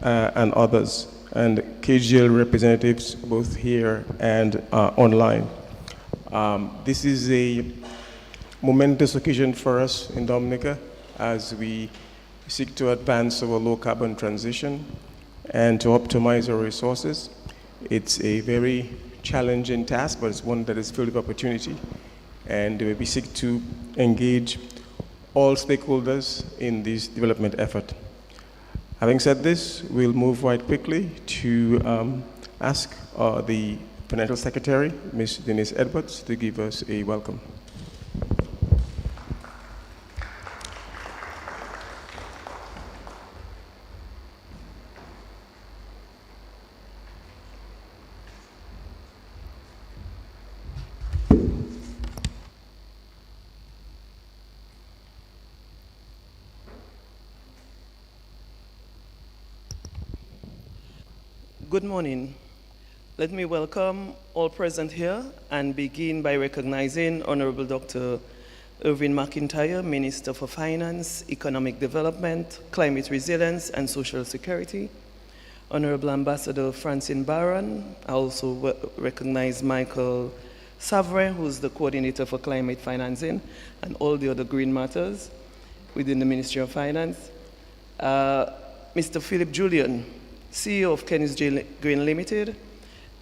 and others, and KGL representatives both here and online. This is a momentous occasion for us in Dominica as we seek to advance our low carbon transition and to optimize our resources. It's a very challenging task, but it's one that is filled with opportunity. And we seek to engage all stakeholders in this development effort. Having said this, we'll move right quickly to ask the Financial Secretary, Ms. Denise Edwards, to give us a welcome. Good morning. Let me welcome all present here and begin by recognizing Honorable Dr. Irving McIntyre, Minister for Finance, Economic Development, Climate Resilience, and Social Security. Honorable Ambassador Francine Barron. I also recognize Michael Savre, who's the Coordinator for Climate Financing, and all the other green matters within the Ministry of Finance. Mr. Philip Julian, CEO of Kennis J. Green Limited,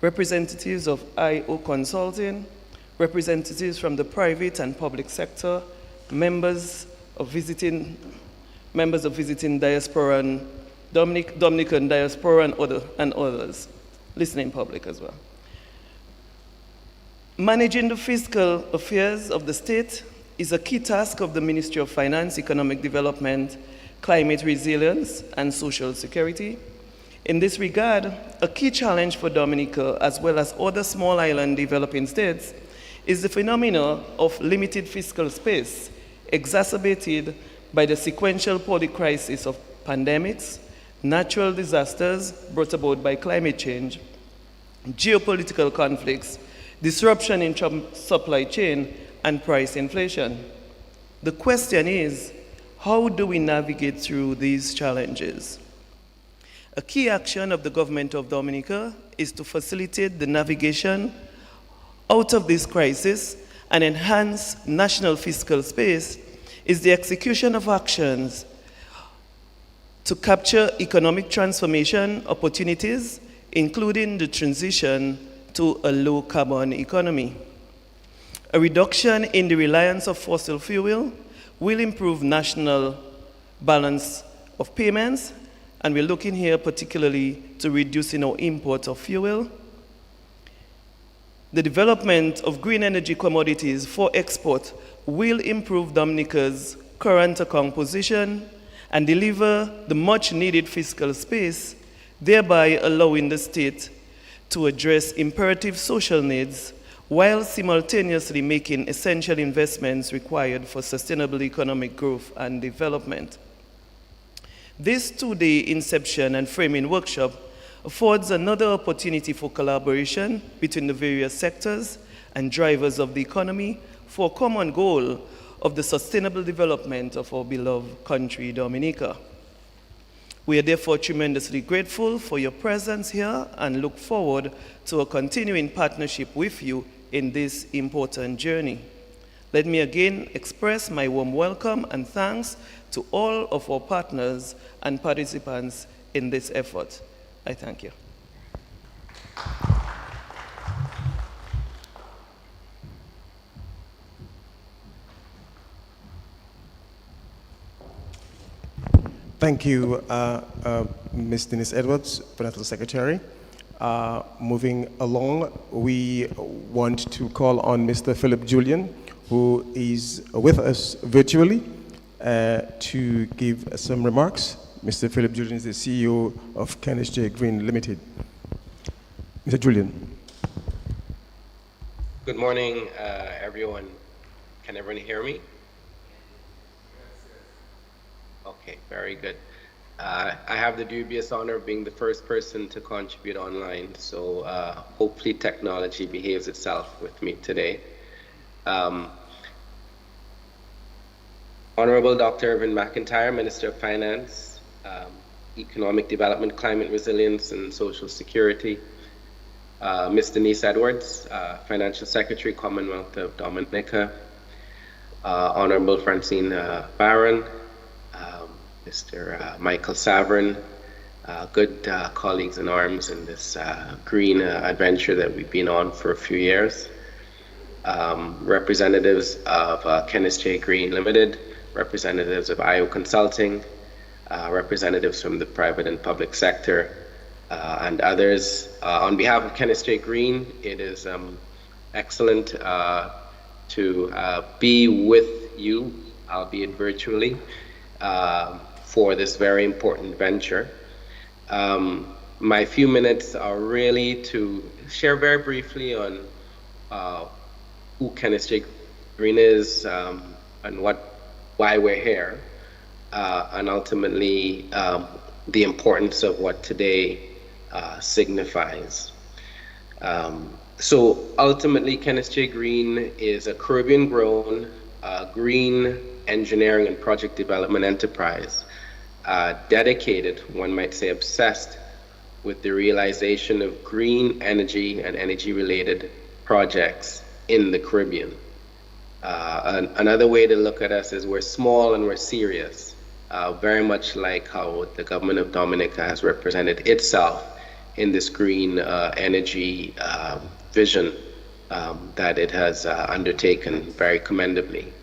representatives of IO Consulting, representatives from the private and public sector, members of visiting diaspora and Dominican diaspora and others, listening public as well. Managing the fiscal affairs of the state is a key task of the Ministry of Finance, Economic Development, Climate Resilience, and Social Security. In this regard, a key challenge for Dominica, as well as other small island developing states, is the phenomena of limited fiscal space, exacerbated by the sequential public crisis of pandemics, natural disasters brought about by climate change, geopolitical conflicts, disruption in supply chain, and price inflation. The question is, how do we navigate through these challenges? A key action of the government of Dominica is to facilitate the navigation out of this crisis and enhance national fiscal space is the execution of actions to capture economic transformation opportunities, including the transition to a low-carbon economy. A reduction in the reliance of fossil fuel will improve national balance of payments, and we're looking here particularly to reducing our import of fuel. The development of green energy commodities for export will improve Dominica's current account position and deliver the much needed fiscal space, thereby allowing the state to address imperative social needs while simultaneously making essential investments required for sustainable economic growth and development. This two-day Inception and Framing workshop affords another opportunity for collaboration between the various sectors and drivers of the economy for a common goal of the sustainable development of our beloved country, Dominica. We are therefore tremendously grateful for your presence here and look forward to a continuing partnership with you in this important journey. Let me again express my warm welcome and thanks to all of our partners and participants in this effort. I thank you. Thank you, Ms. Denise Edwards, Financial Secretary. Moving along, we want to call on Mr. Philip Julian, who is with us virtually, to give some remarks. Mr. Philip Julian is the CEO of Kennis J. Green Limited. Mr. Julian. Good morning, everyone. Can everyone hear me? Okay, very good. I have the dubious honor of being the first person to contribute online, so hopefully technology behaves itself with me today. Honorable Dr. Irving McIntyre, Minister of Finance, Economic Development, Climate Resilience, and Social Security. Ms. Denise Edwards, Financial Secretary, Commonwealth of Dominica. Honorable Francine Barron, Mr. Michael Savern, good colleagues in arms in this green adventure that we've been on for a few years. Representatives of Kenneth J. Green Limited, representatives of IO Consulting, representatives from the private and public sector, and others. On behalf of Kenneth J. Green, it is excellent to be with you, albeit virtually, for this very important venture. My few minutes are really to share very briefly on who Kenneth J. Green is and why we're here, and ultimately the importance of what today signifies. So ultimately, Kenneth J. Green is a Caribbean-grown green engineering and project development enterprise dedicated, one might say obsessed, with the realization of green energy and energy-related projects in the Caribbean. Another way to look at us is we're small and we're serious, very much like how the government of Dominica has represented itself in this green energy vision that it has undertaken very commendably.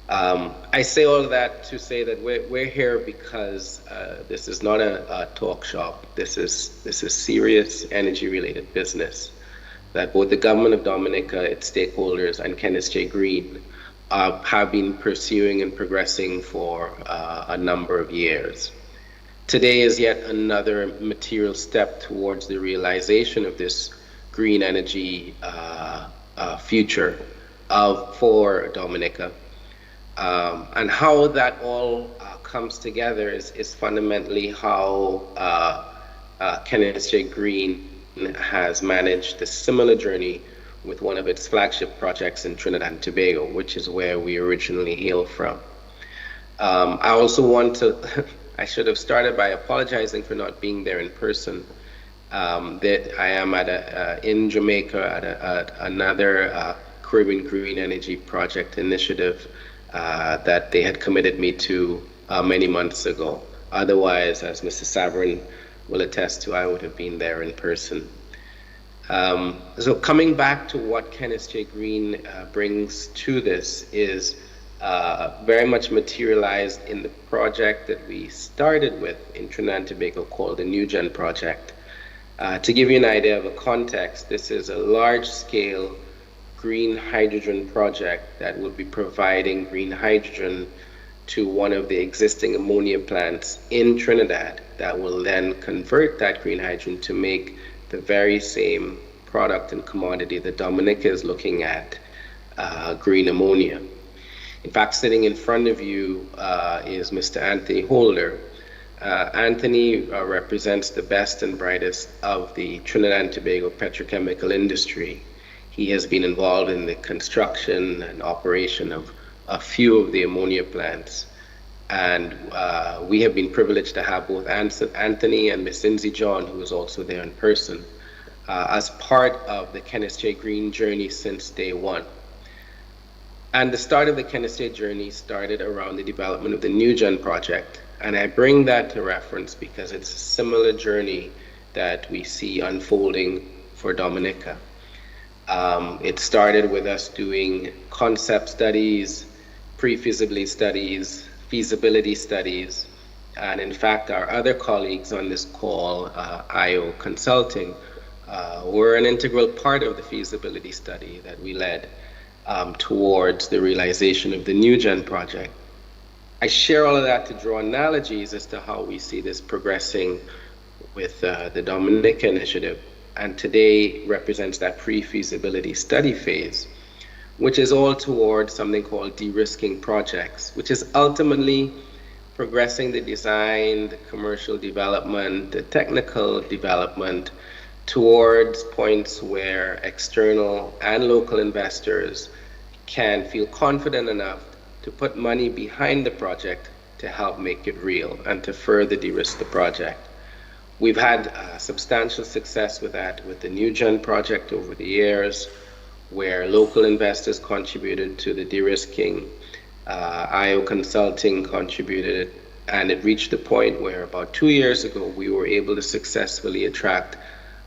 I say all of that to say that we're here because this is not a talk shop. This is serious energy-related business that both the government of Dominica, its stakeholders, and Kenneth J. Green have been pursuing and progressing for a number of years. Today is yet another material step towards the realization of this green energy future for Dominica. And how that all comes together is fundamentally how Kenneth J. Green has managed a similar journey with one of its flagship projects in Trinidad and Tobago, which is where we originally hail from. I also want to, I should have started by apologizing for not being there in person. That I am in Jamaica at another Caribbean Green Energy Project initiative that they had committed me to many months ago. Otherwise, as Mr. Savern will attest to, I would have been there in person. So coming back to what Kenneth J. Green brings to this is very much materialized in the project that we started with in Trinidad and Tobago called the New Gen Project. To give you an idea of a context, this is a large-scale green hydrogen project that will be providing green hydrogen to one of the existing ammonia plants in Trinidad that will then convert that green hydrogen to make the very same product and commodity that Dominica is looking at, green ammonia. In fact, sitting in front of you is Mr. Anthony Holder. Anthony represents the best and brightest of the Trinidad and Tobago petrochemical industry. He has been involved in the construction and operation of a few of the ammonia plants. And we have been privileged to have both Anthony and Ms. Lindsay John, who is also there in person, as part of the Kenneth J. Green journey since day one. And the start of the Kenneth J. journey started around the development of the New Gen project. And I bring that to reference because it's a similar journey that we see unfolding for Dominica. It started with us doing concept studies, pre-feasibility studies, feasibility studies, and in fact our other colleagues on this call, IO Consulting, were an integral part of the feasibility study that we led towards the realization of the New Gen project. I share all of that to draw analogies as to how we see this progressing with the Dominica initiative, and today represents that pre-feasibility study phase, which is all towards something called de-risking projects, which is ultimately progressing the design, the commercial development, the technical development towards points where external and local investors can feel confident enough to put money behind the project to help make it real and to further de-risk the project. We've had substantial success with that with the New Gen project over the years, where local investors contributed to the de-risking, IO Consulting contributed, and it reached the point where about 2 years ago we were able to successfully attract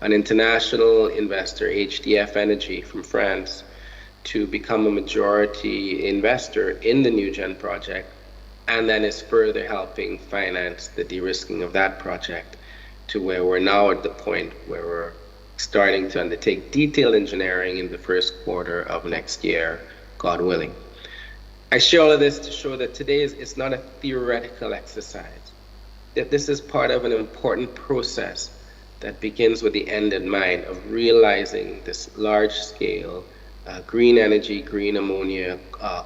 an international investor, HDF Energy from France, to become a majority investor in the New Gen project, and then is further helping finance the de-risking of that project to where we're now at the point where we're starting to undertake detailed engineering in the first quarter of next year, God willing. I share all of this to show that today it's not a theoretical exercise, that this is part of an important process that begins with the end in mind of realizing this large-scale green energy, green ammonia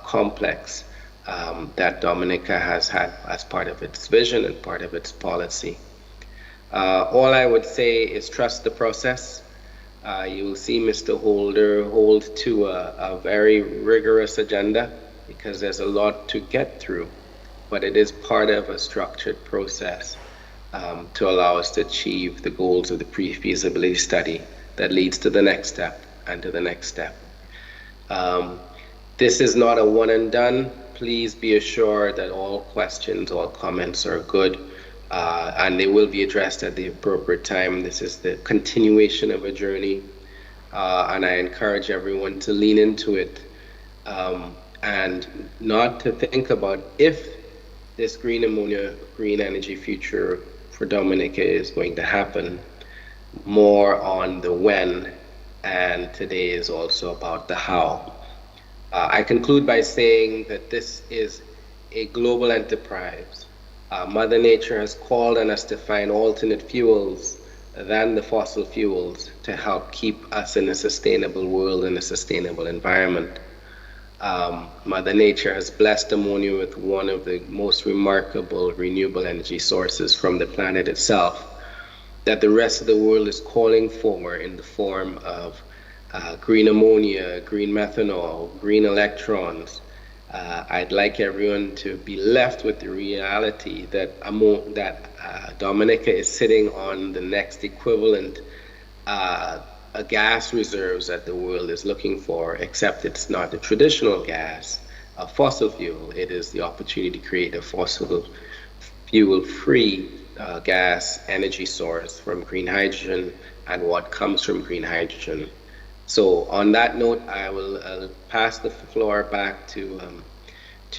complex that Dominica has had as part of its vision and part of its policy. All I would say is trust the process. You will see Mr. Holder hold to a very rigorous agenda because there's a lot to get through, but it is part of a structured process to allow us to achieve the goals of the pre-feasibility study that leads to the next step and to the next step. This is not a one and done. Please be assured that all questions, all comments are good. And they will be addressed at the appropriate time. This is the continuation of a journey, and I encourage everyone to lean into it and not to think about if this green ammonia, green energy future for Dominica is going to happen, more on the when, and today is also about the how. I conclude by saying that this is a global enterprise. Mother Nature has called on us to find alternate fuels than the fossil fuels to help keep us in a sustainable world and a sustainable environment. Mother Nature has blessed ammonia with one of the most remarkable renewable energy sources from the planet itself that the rest of the world is calling for in the form of green ammonia, green methanol, green electrons. I'd like everyone to be left with the reality that Dominica is sitting on the next equivalent gas reserves that the world is looking for, except it's not a traditional gas, a fossil fuel. It is the opportunity to create a fossil fuel-free gas energy source from green hydrogen and what comes from green hydrogen. So on that note, I will pass the floor back to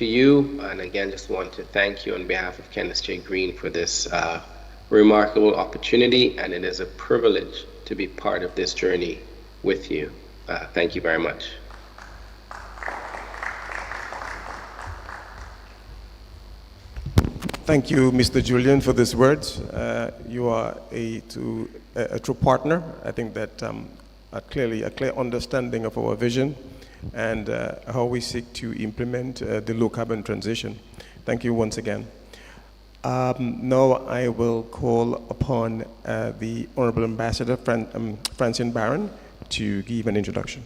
you, and again, just want to thank you on behalf of Kenneth J. Green for this remarkable opportunity, and it is a privilege to be part of this journey with you. Thank you very much. Thank you, Mr. Julian, for these words. You are a true partner. I think that a clear understanding of our vision and how we seek to implement the low carbon transition. Thank you once again. Now I will call upon the Honorable Ambassador Francine Barron to give an introduction.